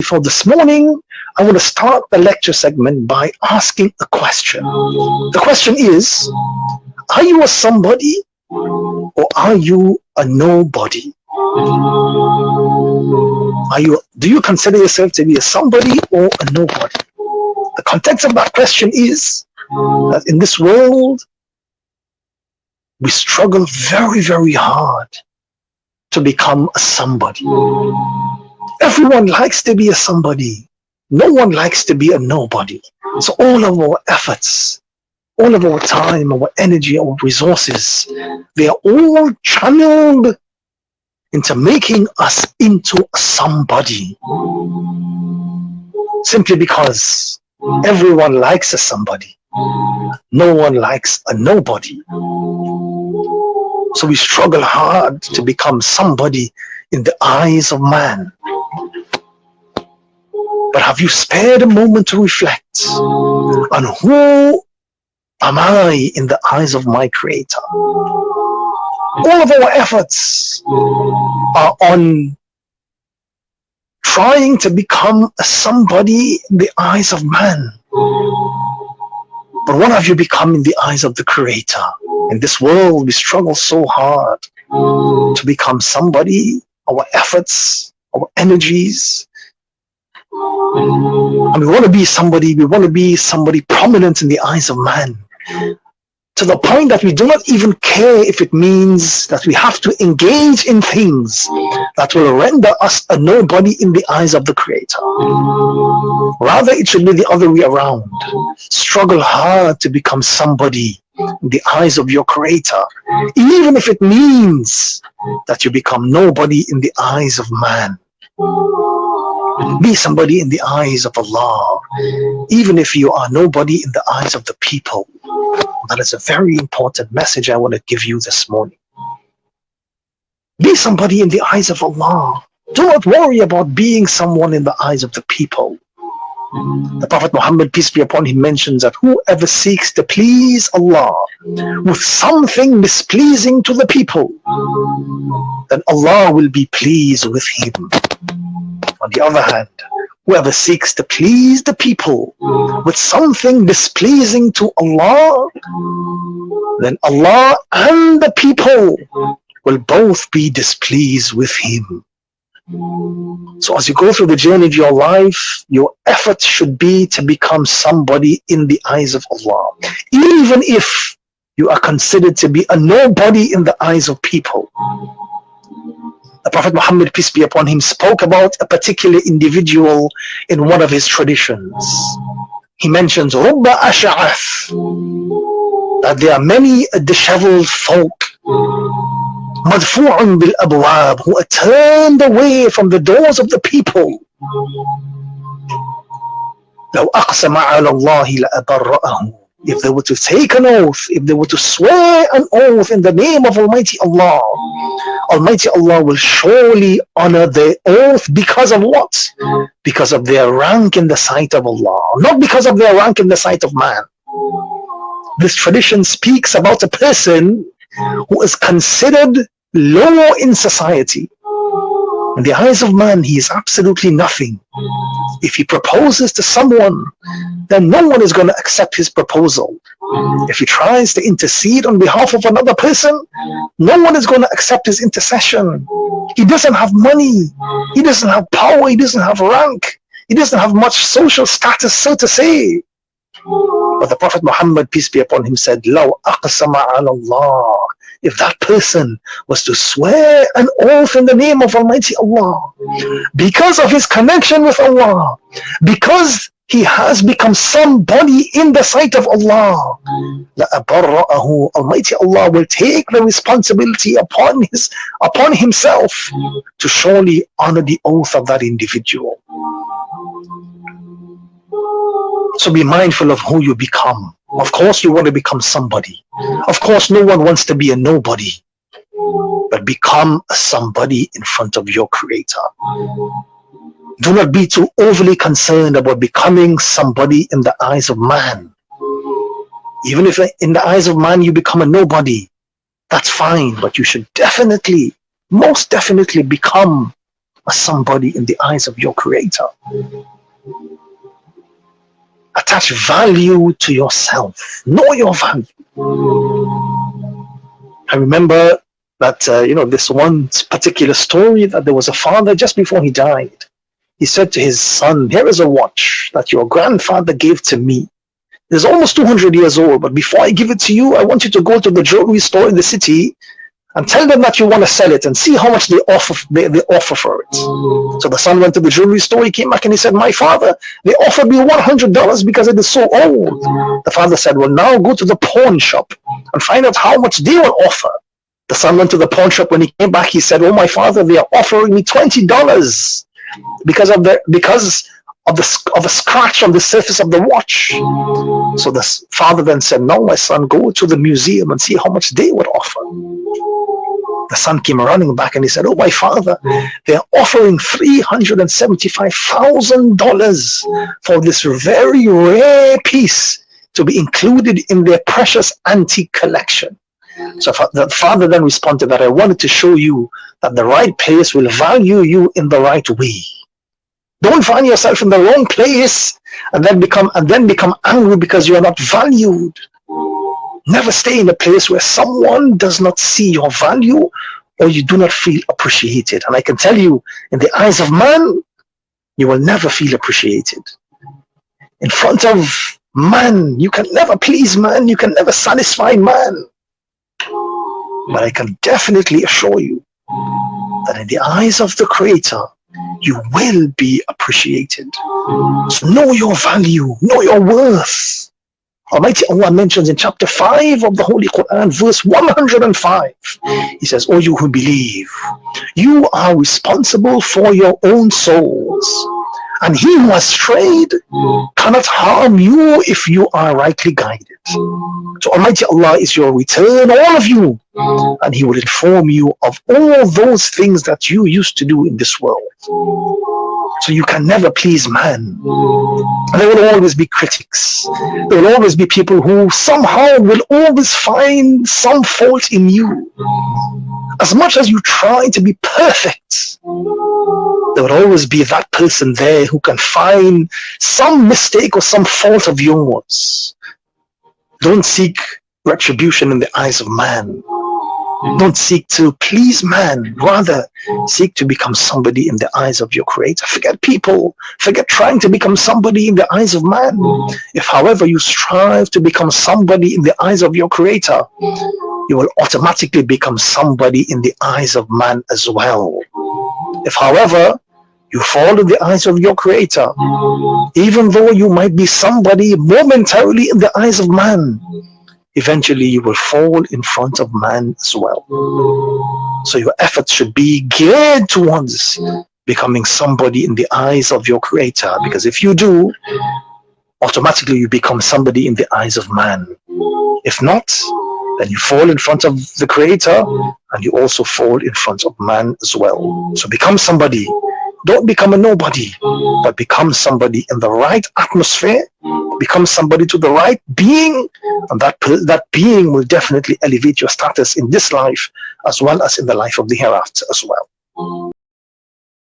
for this morning, I want to start the lecture segment by asking a question. The question is, are you a somebody or are you a nobody? Do you consider yourself to be a somebody or a nobody? The context of that question is that in this world, we struggle very, very hard to become a somebody. Everyone likes to be a somebody. No one likes to be a nobody. So all of our efforts, all of our time, our energy, our resources, they are all channeled into making us into somebody. Simply because everyone likes a somebody. No one likes a nobody. So we struggle hard to become somebody in the eyes of man. But have you spared a moment to reflect on who am I in the eyes of my Creator? All of our efforts are on trying to become a somebody in the eyes of man. But what have you become in the eyes of the Creator? In this world, we struggle so hard to become somebody. Our efforts, our energies, and we want to be somebody. We want to be somebody prominent in the eyes of man, to the point that we do not even care if it means that we have to engage in things that will render us a nobody in the eyes of the Creator. Rather, it should be the other way around. Struggle hard to become somebody in the eyes of your Creator, even if it means that you become nobody in the eyes of man. Be somebody in the eyes of Allah, even if you are nobody in the eyes of the people. That is a very important message I want to give you this morning. Be somebody in the eyes of Allah. Do not worry about being someone in the eyes of the people. The Prophet Muhammad, peace be upon him, mentions that whoever seeks to please Allah with something displeasing to the people, then Allah will be pleased with him. On the other hand, whoever seeks to please the people with something displeasing to Allah, then Allah and the people will both be displeased with him. So as you go through the journey of your life, your effort should be to become somebody in the eyes of Allah, even if you are considered to be a nobody in the eyes of people. The Prophet Muhammad, peace be upon him, spoke about a particular individual in one of his traditions. He mentions رُبَّ أَشْعَث, that there are many disheveled folk, مَدْفُوعٌ بِالْأَبْوَابِ, who are turned away from the doors of the people. لَوْ أَقْسَمَ عَلَى اللَّهِ لَأَبَرَّأَهُ, if they were to take an oath, if they were to swear an oath in the name of Almighty Allah, Almighty Allah will surely honor their oath. Because of what? Because of their rank in the sight of Allah, not because of their rank in the sight of man. This tradition speaks about a person who is considered low in society. In the eyes of man, he is absolutely nothing. If he proposes to someone, then no one is going to accept his proposal. If he tries to intercede on behalf of another person, no one is going to accept his intercession. He doesn't have money. He doesn't have power. He doesn't have rank. He doesn't have much social status, so to say. But the Prophet Muhammad, peace be upon him, said, لَوْ أَقْسَمَ عَلَى اللَّهِ, if that person was to swear an oath in the name of Almighty Allah, because of his connection with Allah, because he has become somebody in the sight of Allah, لَأَبَرَّأَهُ, Almighty Allah will take the responsibility upon himself to surely honor the oath of that individual. So be mindful of who you become. Of course you want to become somebody. Of course no one wants to be a nobody. But become a somebody in front of your Creator. Do not be too overly concerned about becoming somebody in the eyes of man. Even if in the eyes of man you become a nobody, that's fine. But you should definitely, most definitely become as somebody in the eyes of your Creator. Attach value to yourself. Know your value. I remember that, this one particular story, that there was a father just before he died. He said to his son, here is a watch that your grandfather gave to me. It's almost 200 years old, but before I give it to you, I want you to go to the jewelry store in the city and tell them that you want to sell it and see how much they offer for it. So the son went to the jewelry store. He came back and he said, my father, they offered me $100 because it is so old. The father said, well, now go to the pawn shop and find out how much they will offer. The son went to the pawn shop. When he came back, he said, oh, my father, they are offering me $20 because of a scratch on the surface of the watch. So the father then said, no, my son, go to the museum and see how much they would offer. The son came running back and he said, oh, my father, they're offering $375,000 for this very rare piece to be included in their precious antique collection. So the father then responded that I wanted to show you that the right place will value you in the right way. Don't find yourself in the wrong place and then become angry because you are not valued. Never stay in a place where someone does not see your value or you do not feel appreciated. And I can tell you, in the eyes of man, you will never feel appreciated. In front of man, you can never please man, you can never satisfy man. But I can definitely assure you that in the eyes of the Creator, you will be appreciated. So know your value, know your worth. Almighty Allah mentions in chapter 5 of the Holy Quran, verse 105, He says, "O you who believe, you are responsible for your own souls, and he who has strayed cannot harm you if you are rightly guided." So Almighty Allah is your return, all of you, and He will inform you of all those things that you used to do in this world. So you can never please man. There will always be critics. There will always be people who somehow will always find some fault in you. As much as you try to be perfect, there will always be that person there who can find some mistake or some fault of yours. Don't seek retribution in the eyes of man. Don't seek to please man. Rather, seek to become somebody in the eyes of your Creator. Forget people. Forget trying to become somebody in the eyes of man. If, however, you strive to become somebody in the eyes of your Creator, you will automatically become somebody in the eyes of man as well. If, however, you fall in the eyes of your Creator, even though you might be somebody momentarily in the eyes of man, eventually you will fall in front of man as well. So your efforts should be geared towards becoming somebody in the eyes of your Creator, because if you do, automatically you become somebody in the eyes of man. If not, then you fall in front of the Creator and you also fall in front of man as well. So become somebody. Don't become a nobody, but become somebody in the right atmosphere. Become somebody to the right being, and that being will definitely elevate your status in this life as well as in the life of the hereafter as well.